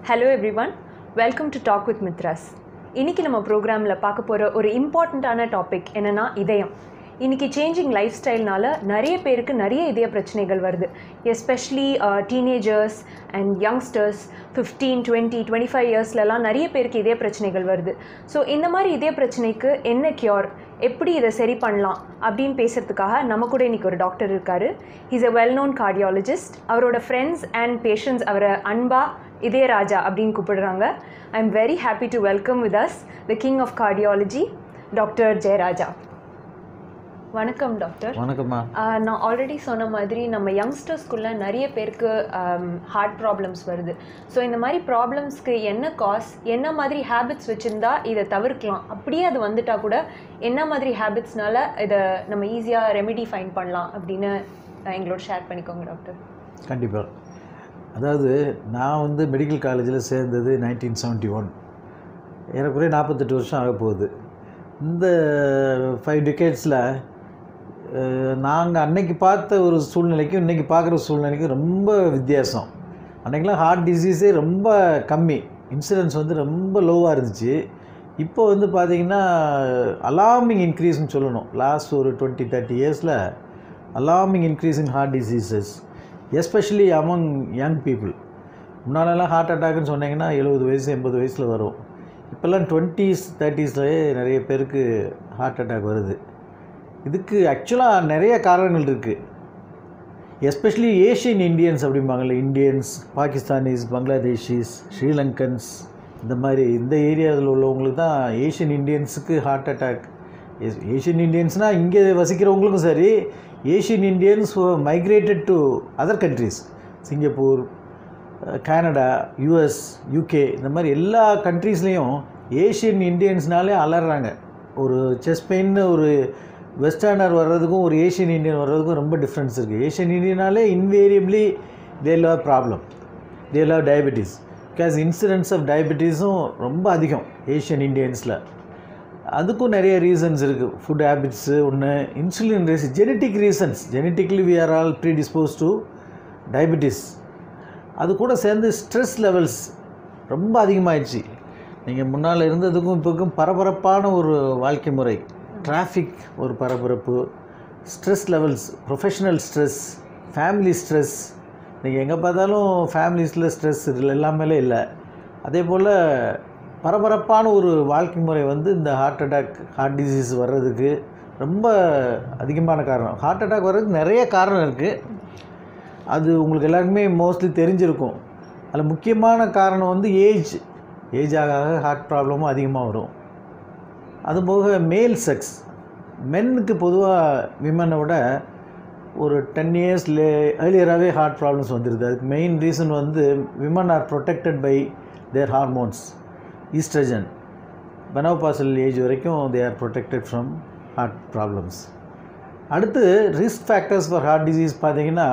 Hello everyone, welcome to Talk with Mithras. இன்னைக்கு நம்ம ப்ரோக்ராமில் பார்க்க போகிற ஒரு இம்பார்ட்டண்ட்டான டாபிக் என்னென்னா இதயம். இன்றைக்கி சேஞ்சிங் லைஃப் ஸ்டைல்னால நிறைய பேருக்கு நிறைய இதய பிரச்சனைகள் வருது. எஸ்பெஷலி டீனேஜர்ஸ் அண்ட் யங்ஸ்டர்ஸ் 15-20-25 இயர்ஸ்லலாம் நிறைய பேருக்கு இதய பிரச்சனைகள் வருது. ஸோ இந்த மாதிரி இதய பிரச்சனைக்கு என்ன க்யூர், எப்படி இதை சரி பண்ணலாம் அப்படின்னு பேசுகிறதுக்காக நம்ம கூட இன்றைக்கி ஒரு டாக்டர் இருக்கார். Is a well-known cardiologist. அவரோட ஃப்ரெண்ட்ஸ் அண்ட் பேஷண்ட்ஸ் அவரை அன்பா இதயராஜா அப்படின்னு கூப்பிடுறாங்க. I am very happy to welcome with us the king of cardiology doctor Jayaraja. வணக்கம் டாக்டர். வணக்கம்மா. நான் ஆல்ரெடி சொன்ன மாதிரி நம்ம யங்ஸ்டர்ஸ்குள்ளே நிறைய பேருக்கு ஹார்ட் ப்ராப்ளம்ஸ் வருது. ஸோ இந்த மாதிரி ப்ராப்ளம்ஸ்க்கு என்ன காஸ், என்ன மாதிரி ஹேபிட்ஸ் வச்சுருந்தா இதை தவிர்க்கலாம், அப்படியே அது வந்துட்டால் கூட என்ன மாதிரி ஹேபிட்ஸ்னால இதை நம்ம ஈஸியாக ரெமெடி ஃபைண்ட் பண்ணலாம் அப்படின்னு எங்களோட ஷேர் பண்ணிக்கோங்க டாக்டர். கண்டிப்பாக. அதாவது நான் மெடிக்கல் காலேஜில் சேர்ந்தது 1971. ஏறக்குறைய 48 வருஷம் ஆக போகுது. இந்த 5 டிகேட்ஸில் நாங்கள் அன்னைக்கு பார்த்த ஒரு சூழ்நிலைக்கும் இன்றைக்கி பார்க்குற சூழ்நிலைக்கும் ரொம்ப வித்தியாசம். அன்றைக்கெலாம் ஹார்ட் டிசீஸே ரொம்ப கம்மி, இன்சிடென்ஸ் ரொம்ப லோவாக இருந்துச்சு. இப்போ பார்த்திங்கன்னா அலார்மிங் இன்க்ரீஸ்னு சொல்லணும். லாஸ்ட் ஒரு 20-30 இயர்ஸில் alarming increase in heart diseases, especially among young people. முன்னாலெல்லாம் ஹார்ட் அட்டாக்னு சொன்னீங்கன்னா 70 வயசு 80 வயசில் வரும். இப்போல்லாம் 20s 30sலேயே நிறைய பேருக்கு ஹார்ட் அட்டாக் வருது. இதுக்கு ஆக்சுவலாக நிறைய காரணங்கள் இருக்குது. எஸ்பெஷலி ஏஷியன் இண்டியன்ஸ் அப்படிம்பாங்கள்ல, இந்தியன்ஸ், பாகிஸ்தானிஸ், பங்களாதேஷிஸ், ஸ்ரீலங்கன்ஸ், இந்த மாதிரி இந்த ஏரியாவில் உள்ளவங்களுக்கு தான் ஏஷியன் இண்டியன்ஸுக்கு ஹார்ட் அட்டாக். ஏஷியன் இண்டியன்ஸ்னால் இங்கே வசிக்கிறவங்களுக்கும் சரி, Asian Indians migrated to other countries, Singapore, Canada, US, UK, இந்த மாதிரி எல்லா கண்ட்ரீஸ்லேயும் ஏஷியன் இண்டியன்ஸ்னாலே அலறாங்க. ஒரு செஸ்ட் பெயின் ஒரு வெஸ்டர்னர் வர்றதுக்கும் ஒரு ஏஷியன் இண்டியன் வர்றதுக்கும் ரொம்ப டிஃப்ரென்ஸ் இருக்குது. ஏஷியன் இண்டியனாலே invariably they have problem, they have diabetes. Because incidence of டயபெட்டிஸும் ரொம்ப அதிகம் ஏஷியன் இண்டியன்ஸில். அதுக்கும் நிறைய ரீசன்ஸ் இருக்குது. ஃபுட் ஹேபிட்ஸு ஒன்று, insulin genetic reasons, genetically we are all predispose to diabetes. அது கூட சேர்ந்து ஸ்ட்ரெஸ் லெவல்ஸ் ரொம்ப அதிகமாகிடுச்சு. நீங்கள் முன்னால் இருந்ததுக்கும் இப்போக்கும் பரபரப்பான ஒரு வாழ்க்கை முறை, டிராஃபிக் ஒரு பரபரப்பு, stress levels, professional stress, family stress. நீங்கள் எங்கே பார்த்தாலும் ஃபேமிலிஸில் ஸ்ட்ரெஸ் எல்லாமே இல்லை. அதே போல் பரபரப்பான ஒரு வாழ்க்கை முறை இந்த ஹார்ட் அட்டாக், ஹார்ட் டிசீஸ் வர்றதுக்கு ரொம்ப அதிகமான காரணம். ஹார்ட் அட்டாக் வர்றதுக்கு நிறைய காரணம் இருக்குது. அது உங்களுக்கு எல்லாருக்குமே மோஸ்ட்லி தெரிஞ்சிருக்கும். அதில் முக்கியமான காரணம் ஏஜ் ஆக ஹார்ட் ப்ராப்ளமும் அதிகமாக வரும். அதுபோக மேல் செக்ஸ், மென்னுக்கு பொதுவாக விமனை விட ஒரு 10 இயர்ஸ் ஏர்லியராகவே ஹார்ட் ப்ராப்ளம்ஸ் வந்துடுது. அதுக்கு main reason women are protected by their hormones, estrogen. Menopausal age வரைக்கும் they are protected from heart problems. அடுத்து risk factors for heart disease பார்த்திங்கன்னா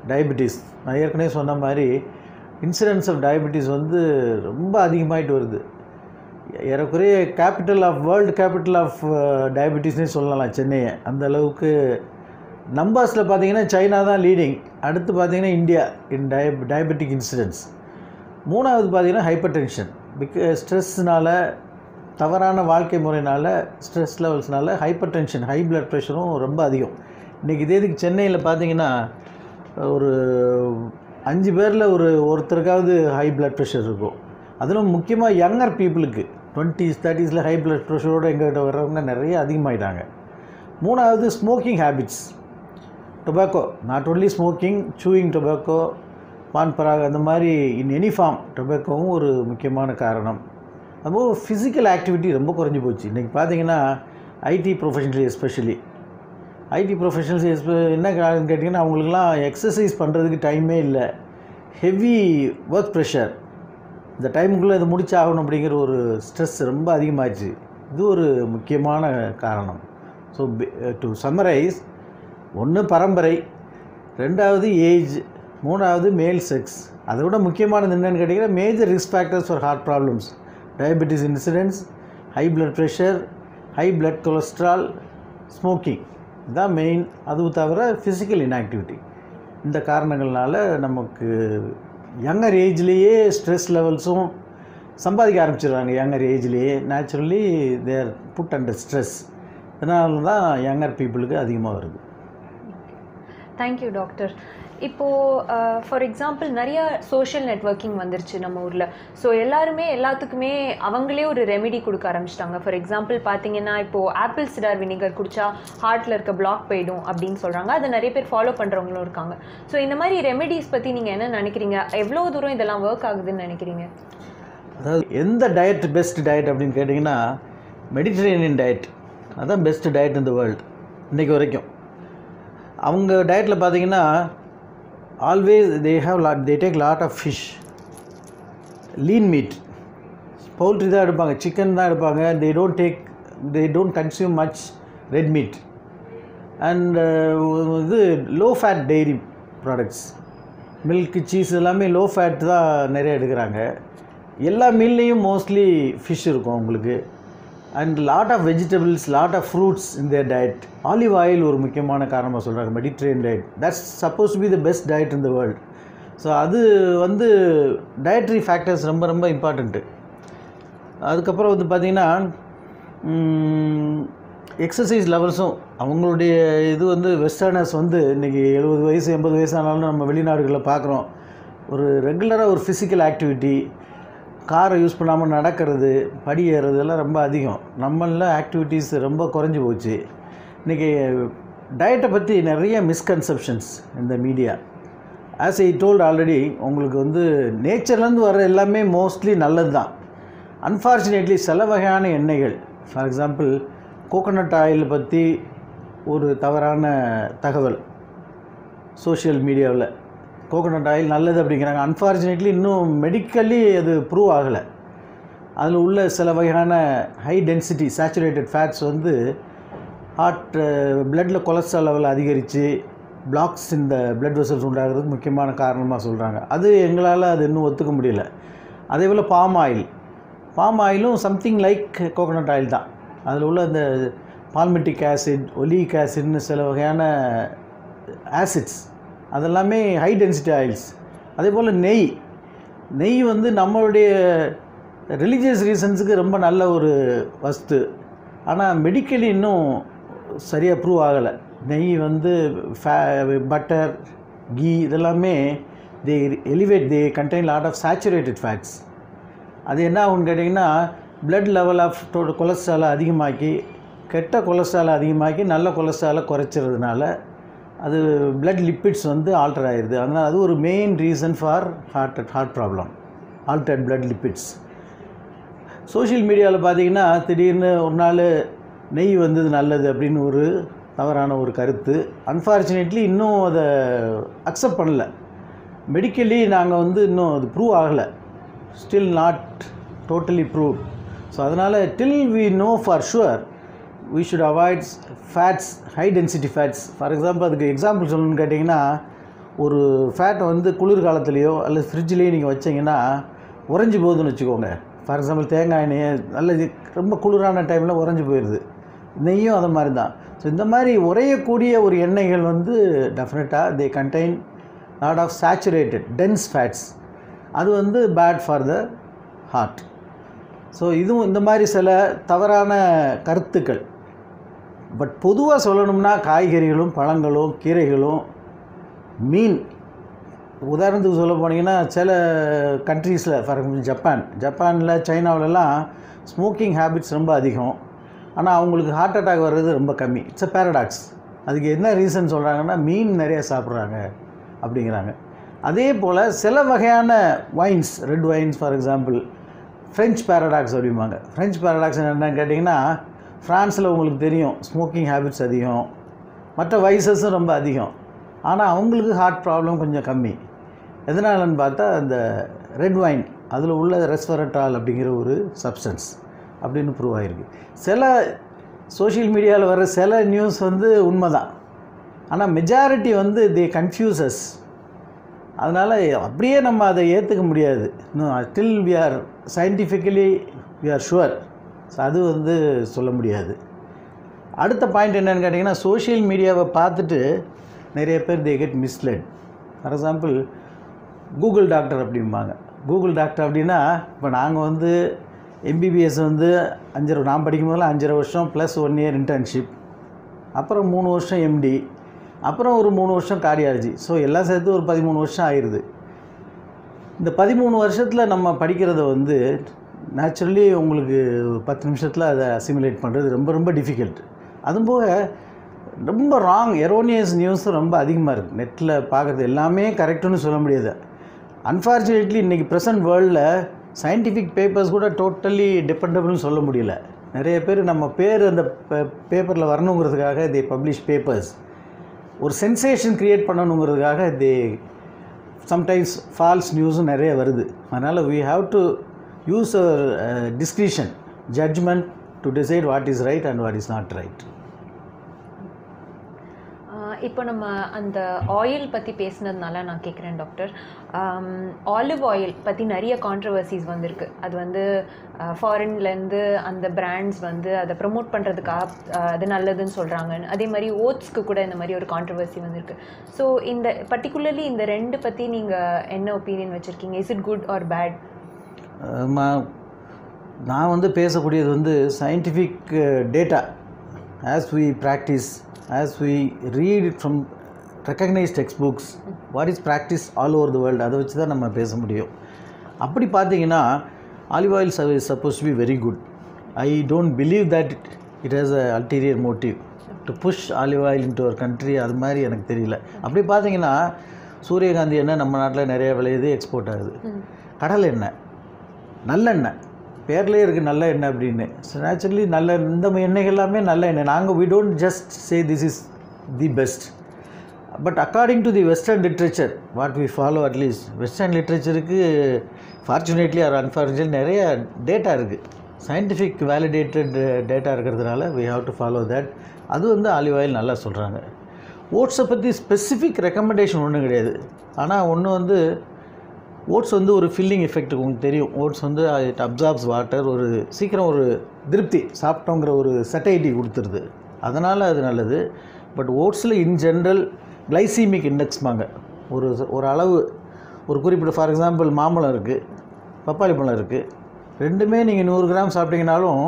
டயபெட்டிஸ். நான் ஏற்கனவே சொன்ன மாதிரி இன்சிடென்ஸ் ஆஃப் டயபெட்டிஸ் ரொம்ப அதிகமாகிட்டு வருது. ஏறக்குறைய வேர்ல்டு கேபிட்டல் ஆஃப் டயபெட்டிஸ்னே சொல்லலாம் சென்னையை. அந்த அளவுக்கு நம்பர்ஸில் பார்த்திங்கன்னா சைனா தான் லீடிங். அடுத்து பார்த்திங்கன்னா இந்தியா இன் டயபெட்டிக் இன்சிடென்ட்ஸ். மூணாவது பார்த்திங்கன்னா ஹைப்பர் டென்ஷன். ஸ்ட்ரெஸ்னால், தவறான வாழ்க்கை முறையினால், ஸ்ட்ரெஸ் லெவல்ஸ்னால ஹைப்பர் டென்ஷன், ஹை பிளட் ப்ரெஷரும் ரொம்ப அதிகம். இன்றைக்கி தேதிக்கு சென்னையில் பார்த்திங்கன்னா ஒரு 5 பேரில் ஒருத்தருக்காவது ஹை பிளட் ப்ரெஷர் இருக்கும். அதிலும் முக்கியமாக யங்கர் பீப்புளுக்கு 20s 30sல ஹை பிளட் ப்ரெஷரோடு எங்கள்கிட்ட வர்றவங்க நிறைய அதிகமாகிட்டாங்க. மூணாவது smoking habits, tobacco, not only smoking, chewing tobacco, Pan Parag, அந்த மாதிரி இன் எனி ஃபார்ம் டொபாக்கோவும் ஒரு முக்கியமான காரணம். அதுபோல் ஃபிசிக்கல் ஆக்டிவிட்டி ரொம்ப குறைஞ்சி போச்சு. இன்றைக்கி பார்த்திங்கன்னா ID professionals, especially ID professionals என்ன காரணம்னு கேட்டிங்கன்னா அவங்களுக்குலாம் எக்ஸசைஸ் பண்ணுறதுக்கு டைமே இல்லை. ஹெவி ஒர்க் ப்ரெஷர், இந்த டைமுக்குள்ளே இது முடிச்சாகணும் அப்படிங்கிற ஒரு ஸ்ட்ரெஸ் ரொம்ப அதிகமாகிடுச்சு. இது ஒரு முக்கியமான காரணம். ஸோ டு சம்மரைஸ், ஒன்று பரம்பரை, ரெண்டாவது ஏஜ், மூணாவது மேல் செக்ஸ். அதை விட முக்கியமானது என்னென்னு கேட்டிங்கன்னா major risk factors for heart problems, diabetes incidents, high blood pressure, high blood cholesterol, smoking, இதுதான் மெயின். அதுவும் தவிர ஃபிசிக்கல் இன்ஆக்டிவிட்டி. இந்த காரணங்கள்னால நமக்கு யங்கர் ஏஜ்லேயே ஸ்ட்ரெஸ் லெவல்ஸும் சம்பாதிக்க ஆரம்பிச்சிடுறாங்க. யங்கர் ஏஜ்லேயே நேச்சுரலி தேர் புட் அண்டர் ஸ்ட்ரெஸ். இதனால தான் யங்கர் பீப்புளுக்கு அதிகமாக வருது. Thank you doctor. இப்போது ஃபார் எக்ஸாம்பிள் நிறைய சோஷியல் நெட்வொர்க்கிங் வந்துருச்சு நம்ம ஊரில். ஸோ எல்லாருமே எல்லாத்துக்குமே அவங்களே ஒரு ரெமெடி கொடுக்க ஆரம்பிச்சிட்டாங்க. ஃபார் எக்ஸாம்பிள் பார்த்தீங்கன்னா இப்போது ஆப்பிள் சிடார் வினிகர் குடித்தா ஹார்ட்டில் இருக்க பிளாக் போயிடும் அப்படின்னு சொல்கிறாங்க. அதை நிறைய பேர் ஃபாலோ பண்ணுறவங்களும் இருக்காங்க. ஸோ இந்த மாதிரி ரெமெடிஸ் பற்றி நீங்கள் என்ன நினைக்கிறீங்க? எவ்வளோ தூரம் இதெல்லாம் ஒர்க் ஆகுதுன்னு நினைக்கிறீங்க? அதாவது எந்த டயட் பெஸ்ட் டயட் அப்படின்னு கேட்டிங்கன்னா மெடிட்டரேனியன் டயட் அதுதான் best diet in the world இன்றைக்கி வரைக்கும். அவங்க டயட்டில் பார்த்தீங்கன்னா always they take lot of fish, lean meat, poultry தான் எடுப்பாங்க, சிக்கன் தான் எடுப்பாங்க. they don't consume much red meat and இது low fat dairy products, milk, cheese எல்லாமே low fat தான் நிறைய எடுக்கிறாங்க. எல்லா மீல்லையும் மோஸ்ட்லி ஃபிஷ் இருக்கும் உங்களுக்கு. And lot of vegetables, lot of fruits in their diet. Olive oil ஒரு முக்கியமான காரணமாக சொல்கிறாங்க. Mediterranean diet that's suppose to be the best diet in the world. So அது வந்து டயட்ரி ஃபேக்டர்ஸ் ரொம்ப ரொம்ப இம்பார்ட்டண்ட்டு. அதுக்கப்புறம் வந்து பார்த்திங்கன்னா எக்ஸசைஸ் லெவல்ஸும் அவங்களுடைய இது வந்து வெஸ்டர்னர்ஸ் வந்து இன்றைக்கி 70 வயசு 80 வயசு ஆனாலும் நம்ம வெளிநாடுகளில் பார்க்குறோம். ஒரு ரெகுலராக ஒரு ஃபிசிக்கல் ஆக்டிவிட்டி, காரை யூஸ் பண்ணாமல் நடக்கிறது, படி ஏறுறது எல்லாம் ரொம்ப அதிகம். நம்மள ஆக்டிவிட்டீஸ் ரொம்ப குறைஞ்சி போச்சு. இன்றைக்கி டயட்டை பற்றி நிறைய மிஸ்கன்செப்ஷன்ஸ் இந்த media. As I told already, உங்களுக்கு வந்து நேச்சர்லேருந்து வர எல்லாமே மோஸ்ட்லி நல்லது தான். அன்ஃபார்ச்சுனேட்லி சில வகையான எண்ணெய்கள், ஃபார் எக்ஸாம்பிள் கோகோனட் ஆயில் பற்றி ஒரு தவறான தகவல் சோஷியல் மீடியாவில், கோகோனட் ஆயில் நல்லது அப்படிங்கிறாங்க. அன்ஃபார்ச்சுனேட்லி இன்னும் மெடிக்கலி அது ப்ரூவ் ஆகலை. அதில் உள்ள சில வகையான ஹை டென்சிட்டி சேச்சுரேட்டட் ஃபேட்ஸ் வந்து ஹார்ட் பிளட்டில் கொலஸ்ட்ரால் லெவல் அதிகரித்து பிளாக்ஸ் இந்த பிளட் வெசல்ஸ் உண்டாகிறதுக்கு முக்கியமான காரணமாக சொல்கிறாங்க. அது எங்களால் அது இன்னும் ஒத்துக்க முடியல. அதே போல் பாம் ஆயிலும் சம்திங் லைக் கோகோனட் ஆயில் தான். அதில் உள்ள இந்த பால்மெட்டிக் ஆசிட், ஒலிக் ஆசிட்னு சில வகையான ஆசிட்ஸ் அதெல்லாமே ஹை டென்சிட்டி ஆயில்ஸ். அதே போல் நெய் வந்து நம்மளுடைய ரிலீஜியஸ் ரீசன்ஸுக்கு ரொம்ப நல்ல ஒரு வஸ்து. ஆனால் மெடிக்கலி இன்னும் சரியாக ப்ரூவ் ஆகலை. நெய் வந்து பட்டர், கீ இதெல்லாமே they contain lot of saturated fats. அது என்ன ஆகுன்னு கேட்டிங்கன்னா blood லெவல் ஆஃப் கொலஸ்ட்ராலை அதிகமாக்கி, கெட்ட கொலஸ்ட்ராலை அதிகமாக்கி நல்ல கொலஸ்ட்ராலை குறைச்சிறதுனால அது பிளட் லிப்பிட்ஸ் வந்து ஆல்டர் ஆகிடுது. அதனால் அது ஒரு main reason for heart problem, altered blood lipids. Social மீடியாவில் பார்த்தீங்கன்னா திடீர்னு ஒரு நாள் நெய் வந்தது நல்லது அப்படின்னு ஒரு தவறான ஒரு கருத்து. அன்ஃபார்ச்சுனேட்லி இன்னும் அதை அக்செப்ட் பண்ணல. மெடிக்கலி நாங்கள் வந்து இன்னும் அது ப்ரூவ் ஆகலை, still not totally proved. So அதனால் till we know for sure we should avoid fats, high density fats. For example அதுக்கு எக்ஸாம்பிள் சொல்லணும்னு கேட்டிங்கன்னா, ஒரு ஃபேட்டை வந்து குளிர்காலத்துலேயோ அல்லது ஃப்ரிட்ஜ்லேயோ நீங்கள் வச்சிங்கன்னா உறைஞ்சி போகுதுன்னு வச்சுக்கோங்க. ஃபார் எக்ஸாம்பிள் தேங்காய் எண்ணெய் நல்ல ரொம்ப குளிரான டைமில் உறைஞ்சி போயிடுது. நெய்யும் அது மாதிரி தான். ஸோ இந்த மாதிரி உறையக்கூடிய ஒரு எண்ணெய்கள் வந்து டெஃபினட்டாக they contain lot of saturated dense fats. அது வந்து bad for the heart. So இதுவும் இந்த மாதிரி சில தவறான கருத்துக்கள். பட் பொதுவாக சொல்லணும்னா காய்கறிகளும் பழங்களும் கீரைகளும் மீன், உதாரணத்துக்கு சொல்ல போனீங்கன்னா சில கண்ட்ரீஸில், ஃபார் எக்ஸாம்பிள் ஜப்பானில் சைனாவிலலாம் ஸ்மோக்கிங் ஹேபிட்ஸ் ரொம்ப அதிகம். ஆனால் அவங்களுக்கு ஹார்ட் அட்டாக் வர்றது ரொம்ப கம்மி. It's a paradox. அதுக்கு என்ன ரீசன் சொல்கிறாங்கன்னா மீன் நிறையா சாப்பிட்றாங்க அப்படிங்கிறாங்க. அதே போல் சில வகையான wines, red wines for example, French paradox அப்படிம்பாங்க. ஃப்ரெஞ்ச் பேரடாக்ஸ் என்னென்னு கேட்டிங்கன்னா, ஃப்ரான்ஸில் உங்களுக்கு தெரியும் ஸ்மோக்கிங் ஹேபிட்ஸ் அதிகம், மற்ற வைசஸும் ரொம்ப அதிகம். ஆனால் அவங்களுக்கு ஹார்ட் ப்ராப்ளம் கொஞ்சம் கம்மி. எதனாலன்னு பார்த்தா அந்த ரெட் வைன் அதில் உள்ள ரெஸ்வரட்டால் அப்படிங்கிற ஒரு சப்ஸ்டன்ஸ் அப்படின்னு ப்ரூவ் ஆகிருக்கு. சில சோஷியல் மீடியாவில் வர சில நியூஸ் வந்து உண்மை தான். ஆனால் மெஜாரிட்டி வந்து தே கன்ஃபியூசஸ். அதனால் அப்படியே நம்ம அதை ஏற்றுக்க முடியாது. இன்னும் still we are scientifically we are sure. So அது வந்து சொல்ல முடியாது. அடுத்த பாயிண்ட் என்னென்னு கேட்டிங்கன்னா, சோஷியல் மீடியாவை பார்த்துட்டு நிறைய பேர் they get misled. For example Google doctor அப்படிம்பாங்க. கூகுள் டாக்டர் அப்படின்னா இப்போ நாங்கள் வந்து எம்பிபிஎஸ் வந்து 5 நான் படிக்கும்போதெல்லாம் 5.5 வருஷம் ப்ளஸ் 1 இயர் இன்டர்ன்ஷிப், அப்புறம் 3 வருஷம் எம்டி, அப்புறம் ஒரு 3 வருஷம் கார்டியாலஜி. ஸோ எல்லாம் சேர்த்து ஒரு 13 வருஷம் ஆயிடுது. இந்த 13 வருஷத்தில் நம்ம படிக்கிறத வந்து நேச்சுரலி உங்களுக்கு 10 நிமிஷத்தில் அதை அசிமுலேட் பண்ணுறது ரொம்ப ரொம்ப டிஃபிகல்ட். அதுபோக ரொம்ப ராங் எரோனியஸ் நியூஸும் ரொம்ப அதிகமாக இருக்குது. நெட்டில் பார்க்குறது எல்லாமே கரெக்டுன்னு சொல்ல முடியாது. அன்ஃபார்ச்சுனேட்லி இன்றைக்கி ப்ரெசன்ட் வேர்ல்டில் சயின்டிஃபிக் பேப்பர்ஸ் கூட டோட்டலி டிபெண்டபிள்னு சொல்ல முடியல. நிறைய பேர் நம்ம பேர் அந்த பேப்பரில் வரணுங்கிறதுக்காக தே பப்ளிஷ் பேப்பர்ஸ். ஒரு சென்சேஷன் க்ரியேட் பண்ணணுங்கிறதுக்காக தே சம்டைம்ஸ் ஃபால்ஸ் நியூஸும் நிறைய வருது. அதனால் we have to use our discretion, judgment to decide what is right and what is not right. இப்போ நம்ம அந்த ஆயில் பற்றி பேசினதுனால நான் கேட்குறேன் டாக்டர், ஆலிவ் ஆயில் பற்றி நிறைய கான்ட்ரவர்சிஸ் வந்திருக்கு. அது வந்து ஃபாரின்லேருந்து அந்த பிராண்ட்ஸ் வந்து அதை ப்ரமோட் பண்ணுறதுக்காக அது நல்லதுன்னு சொல்கிறாங்க. அதே மாதிரி ஓட்ஸ்க்கு கூட இந்த மாதிரி ஒரு கான்ட்ரவர்சி வந்திருக்கு. ஸோ இந்த பர்டிகுலர்லி இந்த ரெண்டு பற்றி நீங்கள் என்ன ஒப்பீனியன் வச்சுருக்கீங்க? Is it good or bad? நான் வந்து பேசக்கூடியது வந்து scientific data as we practice, as we read it from recognized textbooks, what is practiced all over the world, அதை வச்சு தான் நம்ம பேச முடியும். அப்படி பார்த்தீங்கன்னா olive oil is supposed to be very good. I don't believe that it has a ulterior motive to push olive oil into our country. அது மாதிரி எனக்கு தெரியல. அப்படி பார்த்தீங்கன்னா சூரியகாந்தி எண்ணெய் நம்ம நாட்டில் நிறைய விளையுது, எக்ஸ்போர்ட் ஆகுது. கடல் எண்ணெய், நல்லெண்ணெய், பேர்லேயே இருக்குது நல்ல எண்ணெய் அப்படின்னு. ஸோ நேச்சுரலி நல்ல இந்த எண்ணெய்கள் எல்லாமே நல்ல எண்ணெய். நாங்கள் we don't just say this is the best, but according to the western literature what we follow, at least western literatureக்கு ஃபார்ச்சுனேட்லி ஆர் அன்ஃபார்ச்சுனேட்லி நிறைய டேட்டா இருக்குது, சயின்டிஃபிக் வேலிடேட்டட் டேட்டா இருக்கிறதுனால we have to follow that. அது வந்து olive oil நல்லா சொல்கிறாங்க. ஓட்ஸை பற்றி specific recommendation ஒன்றும் கிடையாது. ஆனால் ஒன்று வந்து ஓட்ஸ் வந்து ஒரு ஃபில்லிங் எஃபெக்ட் உங்களுக்கு தெரியும். ஓட்ஸ் வந்து இட் அப்சார்ப்ஸ் வாட்டர், ஒரு சீக்கிரம் ஒரு திருப்தி சாப்பிட்டோங்கிற ஒரு சட்டைட்டி கொடுத்துருது, அதனால் அது நல்லது. பட் ஓட்ஸில் இன் ஜென்ரல் கிளைசீமிக் இண்டெக்ஸ்பாங்க. ஒரு அளவு ஒரு குறிப்பிட்ட, ஃபார் எக்ஸாம்பிள் மாம்பழம் இருக்குது, பப்பாளி பழம் இருக்குது, ரெண்டுமே நீங்கள் 100 கிராம் சாப்பிட்டீங்கனாலும்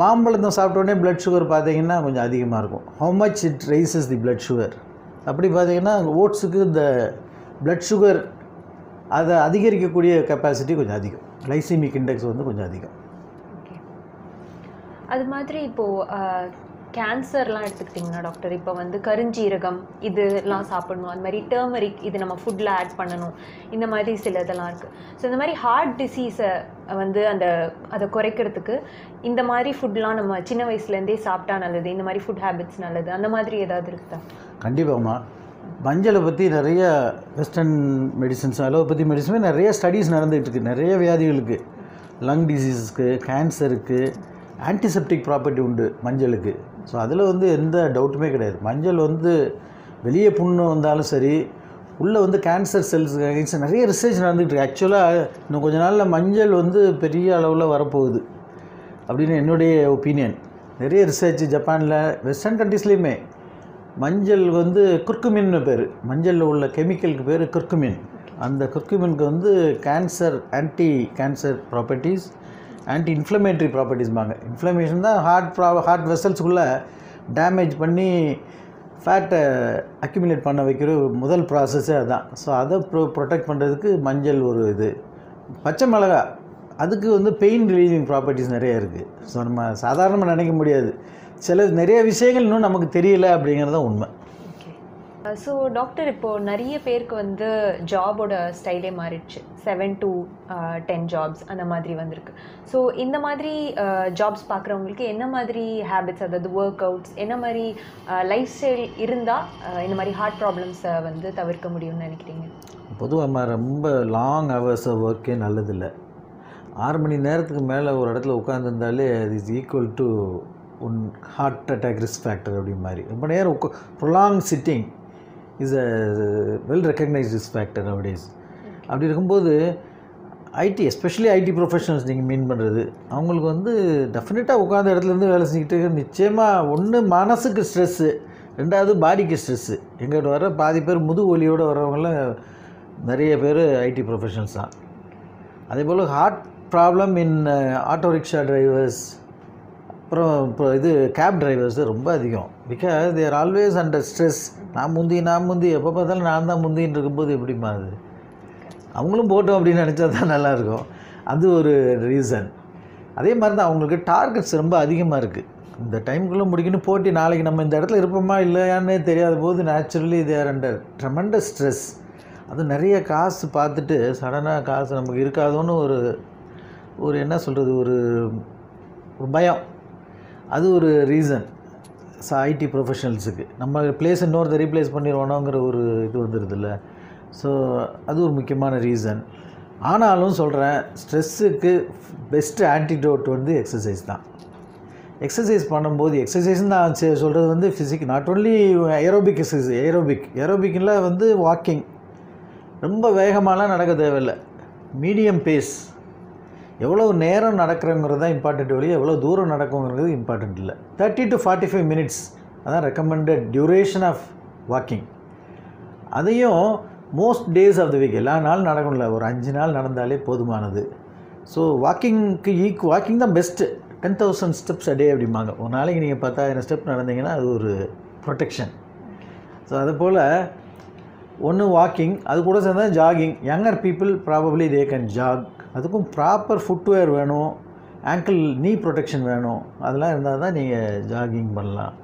மாம்பழத்தை சாப்பிட்டோடனே பிளட் சுகர் பார்த்தீங்கன்னா கொஞ்சம் அதிகமாக இருக்கும். How much it rises the blood sugar. அப்படி பார்த்தீங்கன்னா ஓட்ஸுக்கு இந்த பிளட் சுகர் அதை அதிகரிக்கக்கூடிய கெப்பாசிட்டி கொஞ்சம் அதிகம், கிளைசீமிக் இண்டெக்ஸ் வந்து கொஞ்சம் அதிகம். ஓகே, அது மாதிரி இப்போது கேன்சர்லாம் எடுத்துக்கிட்டிங்கன்னா டாக்டர், இப்போ வந்து கருஞ்சீரகம் இதெல்லாம் சாப்பிடணும், அது மாதிரி டர்மரிக் இது நம்ம ஃபுட்டில் ஆட் பண்ணணும், இந்த மாதிரி சில இதெல்லாம் இருக்குது. ஸோ இந்த மாதிரி ஹார்ட் டிசீஸை வந்து அதை குறைக்கிறதுக்கு இந்த மாதிரி ஃபுட்லாம் நம்ம சின்ன வயசுலேருந்தே சாப்பிட்டா நல்லது, இந்த மாதிரி ஃபுட் ஹேபிட்ஸ் நல்லது, அந்த மாதிரி ஏதாவது இருக்குதா? கண்டிப்பாம்மா. மஞ்சளை பற்றி நிறைய வெஸ்டர்ன் மெடிசன்ஸ், அலோபதி மெடிசனுமே நிறைய ஸ்டடீஸ் நடந்துகிட்டு இருக்குது. நிறைய வியாதிகளுக்கு, லங் டிசீஸஸ்க்கு, கேன்சருக்கு ஆன்டிசெப்டிக் ப்ராப்பர்ட்டி உண்டு மஞ்சளுக்கு. ஸோ அதில் வந்து எந்த டவுட்டுமே கிடையாது. மஞ்சள் வந்து வெளியே புண்ணு வந்தாலும் சரி, உள்ளே வந்து கேன்சர் செல்ஸுக்கு அகைன்ஸ்ட் நிறைய ரிசர்ச் நடந்துகிட்டு இருக்குது. ஆக்சுவலாக இன்னும் கொஞ்ச நாளில் மஞ்சள் வந்து பெரிய அளவில் வரப்போகுது அப்படின்னு என்னுடைய ஒப்பீனியன். நிறைய ரிசர்ச் ஜப்பானில், வெஸ்டர்ன் கண்ட்ரீஸ்லேயுமே மஞ்சள் வந்து குர்குமின்னு பேர், மஞ்சளில் உள்ள கெமிக்கலுக்கு பேர் குர்குமின். அந்த குர்குமினுக்கு வந்து cancer, anti cancer properties, anti inflammatory ப்ராப்பர்ட்டிஸ்பாங்க. இன்ஃப்ளமேஷன் தான் ஹார்ட் வெசல்ஸுக்குள்ளே டேமேஜ் பண்ணி ஃபேட்டை அக்யூமுலேட் பண்ண வைக்கிற முதல் ப்ராசஸ்ஸே அதுதான். ஸோ அதை ப்ரொடெக்ட் பண்ணுறதுக்கு மஞ்சள் ஒரு இது. பச்சை மிளகா, அதுக்கு வந்து பெயின் ரிலீவிங் ப்ராப்பர்ட்டிஸ் நிறைய இருக்குது. ஸோ நம்ம சாதாரணமாக நினைக்க முடியாது, நிறைய விஷயங்கள் இன்னும் நமக்கு தெரியல அப்படிங்கிறது தான் உண்மை. ஓகே, ஸோ டாக்டர், இப்போது நிறைய பேருக்கு வந்து ஜாபோட ஸ்டைலே மாறிடுச்சு. 7 to 10 ஜாப்ஸ் அந்த மாதிரி வந்திருக்கு. ஸோ இந்த மாதிரி ஜாப்ஸ் பார்க்குறவங்களுக்கு என்ன மாதிரி ஹேபிட்ஸ், அதாவது ஒர்க் அவுட்ஸ், என்ன மாதிரி லைஃப் ஸ்டைல் இருந்தால் இந்த மாதிரி ஹார்ட் ப்ராப்ளம்ஸை வந்து தவிர்க்க முடியும்னு நினைக்கிறீங்க? பொதுவாக ரொம்ப லாங் ஹவர்ஸ் ஒர்க்கே நல்லதில்லை. 6 மணி நேரத்துக்கு மேலே ஒரு இடத்துல உட்காந்துருந்தாலே அது is equal to heart attack risk factor அப்படி மாதிரி. ரொம்ப நேரம் prolong sitting is a well recognised risk factor nowadays. அப்படி இருக்கும்போது ஐடி, எஸ்பெஷலி ஐடி ப்ரொஃபஷனல்ஸ் நீங்கள் மீன் பண்ணுறது, அவங்களுக்கு வந்து டெஃபினட்டாக உட்காந்த இடத்துலேருந்து வேலை செஞ்சுக்கிட்டு நிச்சயமாக ஒன்று மனசுக்கு ஸ்ட்ரெஸ்ஸு, ரெண்டாவது பாடிக்கு ஸ்ட்ரெஸ்ஸு. எங்கிட்ட வர பாதி பேர் முதுகு வலியோடு வரவங்களாம் நிறைய பேர் ஐடி ப்ரொஃபஷனல்ஸ் தான். அதே போல் heart problem in auto rickshaw drivers, அப்புறம் இப்போ இது கேப் டிரைவர்ஸ் ரொம்ப அதிகம். Because they are always under stress. நான் முந்தி எப்போ பார்த்தாலும் நான் தான் முந்தின்னு இருக்கும்போது எப்படிமா அது, அவங்களும் போட்டோம் அப்படின்னு நினச்சா தான் நல்லாயிருக்கும். அது ஒரு ரீசன். அதே மாதிரி தான் அவங்களுக்கு டார்கெட்ஸ் ரொம்ப அதிகமாக இருக்குது. இந்த டைமுக்குள்ளே முடிக்கணும், போட்டி நாளைக்கு நம்ம இந்த இடத்துல இருப்போமா இல்லையான்னு தெரியாத போது naturally they are under tremendous stress. அது நிறைய காசு பார்த்துட்டு சடனாக காசு நமக்கு இருக்காதோன்னு ஒரு என்ன சொல்கிறது, ஒரு பயம். அது ஒரு ரீசன் ஐடி ப்ரொஃபஷனல்ஸுக்கு. நம்ம பிளேஸ் இன்னொருத்த ரீப்ளேஸ் பண்ணிடுவோனோங்கிற ஒரு இது வந்துடுதுல்ல. ஸோ அது ஒரு முக்கியமான ரீசன். ஆனாலும் சொல்கிறேன், ஸ்ட்ரெஸ்ஸுக்கு பெஸ்ட்டு ஆன்டிடோட் வந்து எக்ஸசைஸ் தான். எக்ஸசைஸ் பண்ணும்போது எக்ஸசைஸ்ன்னு நான் சொல்கிறது வந்து physic, not only aerobic exercise. ஏரோபிக்கில் வந்து வாக்கிங், ரொம்ப வேகமாலாம் நடக்க தேவையில்லை, மீடியம் பேஸ். எவ்வளோ நேரம் நடக்கிறோங்கிறது தான் இம்பார்ட்டண்ட் ஒழிய எவ்வளோ தூரம் நடக்குங்கிறது இம்பார்ட்டண்ட் இல்லை. 30 to 45 minutes அதான் ரெக்கமெண்டட் டியூரேஷன் ஆஃப் வாக்கிங். அதையும் most days of the week, எல்லா நாளும் நடக்கணும்ல, ஒரு 5 நாள் நடந்தாலே போதுமானது. ஸோ வாக்கிங் தான் பெஸ்ட்டு. 10,000 steps a day அப்படிம்பாங்க. ஒரு நாளைக்கு நீங்கள் 10,000 ஸ்டெப் நடந்தீங்கன்னா அது ஒரு ப்ரொடெக்ஷன். ஸோ அது போல் ஒன்று வாக்கிங், அது கூட சேர்ந்தால் jogging. Younger people probably they can jog. அதுக்கும் ப்ராப்பர் ஃபுட்வேர் வேணும், ஆங்கிள் நீ ப்ரொடெக்ஷன் வேணும். அதெல்லாம் இருந்தால் தான் நீங்கள் ஜாகிங் பண்ணலாம்.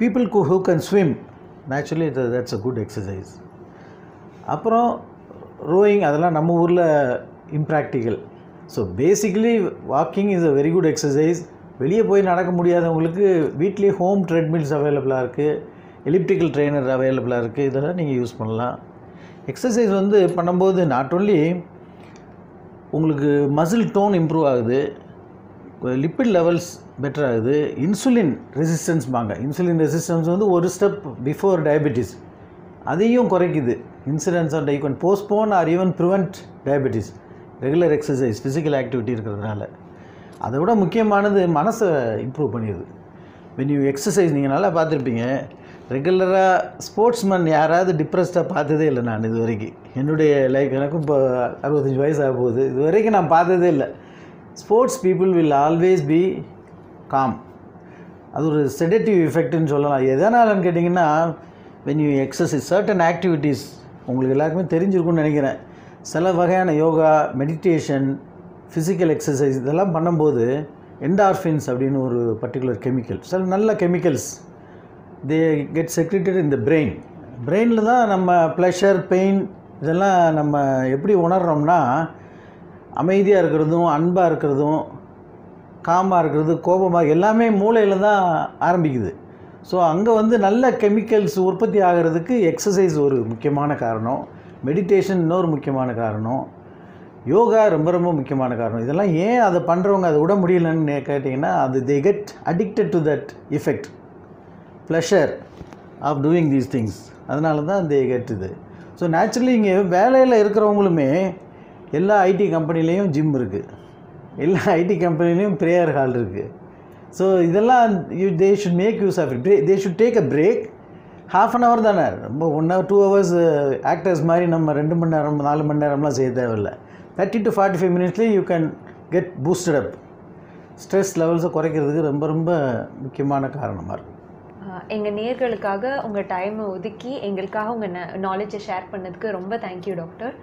People who can swim, naturally that's a good exercise. அப்புறம் ரோயிங், அதெல்லாம் நம்ம ஊரில் impractical. So basically walking is a very good exercise. வெளியே போய் நடக்க முடியாதவங்களுக்கு வீட்லேயே ஹோம் ட்ரெட்மில்ஸ் அவைலபிளாக இருக்குது, எலிப்டிக்கல் ட்ரெயினர் அவைலபிளாக இருக்குது. இதெல்லாம் நீங்கள் யூஸ் பண்ணலாம். எக்ஸசைஸ் வந்து பண்ணும்போது நாட் ஓன்லி உங்களுக்கு மசில் டோன் இம்ப்ரூவ் ஆகுது, லிப்பிட் லெவல்ஸ் பெட்டர் ஆகுது, இன்சுலின் ரெசிஸ்டன்ஸ் வாங்க. இன்சுலின் ரெசிஸ்டன்ஸ் வந்து ஒரு ஸ்டெப் பிஃபோர் டயபெட்டிஸ், அதையும் குறைக்குது. Incidence of you can postpone or even prevent diabetes, regular exercise, physical activity இருக்கிறதுனால. அதை விட முக்கியமானது மனசை இம்ப்ரூவ் பண்ணிடுது. வென் யூ எக்ஸசைஸ், நீங்கள் நல்லா பார்த்துருப்பீங்க, ரெகுலராக ஸ்போர்ட்ஸ்மேன் யாராவது டிப்ரெஸ்டாக பார்த்ததே இல்லை நான் இது வரைக்கும். என்னுடைய லைஃப், எனக்கும் இப்போ 65 வயசு ஆக போகுது, இது வரைக்கும் நான் பார்த்ததே இல்லை. Sports people will always be com. அது ஒரு செடேட்டிவ் எஃபெக்ட்னு சொல்லலாம். எதனாலன்னு கேட்டிங்கன்னா, when you exercise certain activities, உங்களுக்கு எல்லாருக்குமே தெரிஞ்சிருக்கும்னு நினைக்கிறேன். சில வகையான யோகா, மெடிடேஷன், ஃபிசிக்கல் எக்ஸசைஸ் இதெல்லாம் பண்ணும்போது என்டார்ஃபின்ஸ் அப்படின்னு ஒரு பர்டிகுலர் கெமிக்கல், சில நல்ல chemicals they get secreted in the brain. பிரெயினில் தான் நம்ம ப்ளஷர், பெயின் இதெல்லாம் நம்ம எப்படி உணர்றோம்னா, அமைதியாக இருக்கிறதும், அன்பாக இருக்கிறதும், காமாக இருக்கிறது, கோபமாக எல்லாமே மூளையில் தான் ஆரம்பிக்குது. ஸோ அங்கே வந்து நல்ல கெமிக்கல்ஸ் உற்பத்தி ஆகிறதுக்கு எக்ஸசைஸ் ஒரு முக்கியமான காரணம், மெடிடேஷன் இன்னொரு முக்கியமான காரணம், யோகா ரொம்ப ரொம்ப முக்கியமான காரணம். இதெல்லாம் ஏன் அதை பண்ணுறவங்க அதை விட முடியலன்னு கேட்டிங்கன்னா, அது they get addicted to that effect, pleasure of doing these things. அதனால தான் தே கெட் இது. ஸோ நேச்சுரலி இங்கே வேலையில் இருக்கிறவங்களுமே எல்லா ஐடி கம்பெனிலேயும் ஜிம் இருக்குது, எல்லா ஐடி கம்பெனிலையும் ப்ரேயர் ஹால் இருக்குது. ஸோ இதெல்லாம் they should make use of it. They should take a break. ½ an hour தானே, ரொம்ப 1 hour 2 hours ஆக்டர்ஸ் மாதிரி நம்ம 2 மணி நேரம் 4 மணி நேரம்லாம் செய்ய தேவையில்லை. 30 to 45 minutesலேயே you can get boosted up. Stress லெவல்ஸை குறைக்கிறதுக்கு ரொம்ப ரொம்ப முக்கியமான காரணமாக இருக்கும். எங்கள் நேயர்களுக்காக உங்கள் டைமை ஒதுக்கி எங்களுக்காக உங்கள் நாலேஜை ஷேர் பண்ணதுக்கு ரொம்ப thank you doctor.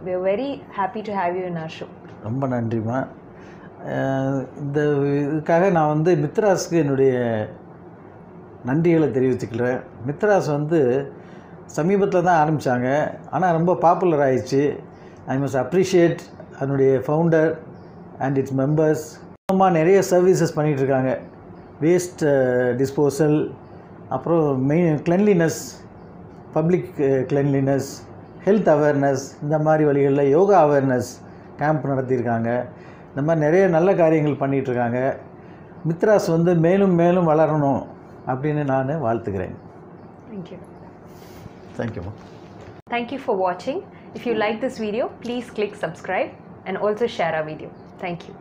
We are very happy to have you in our show. ரொம்ப நன்றிம்மா. இந்த இதுக்காக நான் வந்து மித்ராஸ்க்கு என்னுடைய நன்றிகளை தெரிவிச்சுக்கிறேன். மித்ராஸ் வந்து சமீபத்தில் தான் ஆரம்பித்தாங்க, ஆனால் ரொம்ப பாப்புலர் ஆயிடுச்சு. ஐ மஸ்ட் அப்ரிஷியேட் அதனுடைய ஃபவுண்டர் அண்ட் இட்ஸ் மெம்பர்ஸ். நிறைய சர்வீசஸ் பண்ணிகிட்ருக்காங்க, வேஸ்ட் டிஸ்போசல், அப்புறம் cleanliness, public cleanliness, health awareness, இந்த மாதிரி வழிகளில் யோகா அவேர்னஸ் கேம்ப் நடத்தியிருக்காங்க. இந்த மாதிரி நிறைய நல்ல காரியங்கள் பண்ணிகிட்ருக்காங்க. மித்ராஸ் வந்து மேலும் மேலும் வளரணும் அப்படின்னு நான் வாழ்த்துக்கிறேன். Thank you. Thank you. Thank you for watching. If you like this video, please click subscribe and also share our video. Thank you.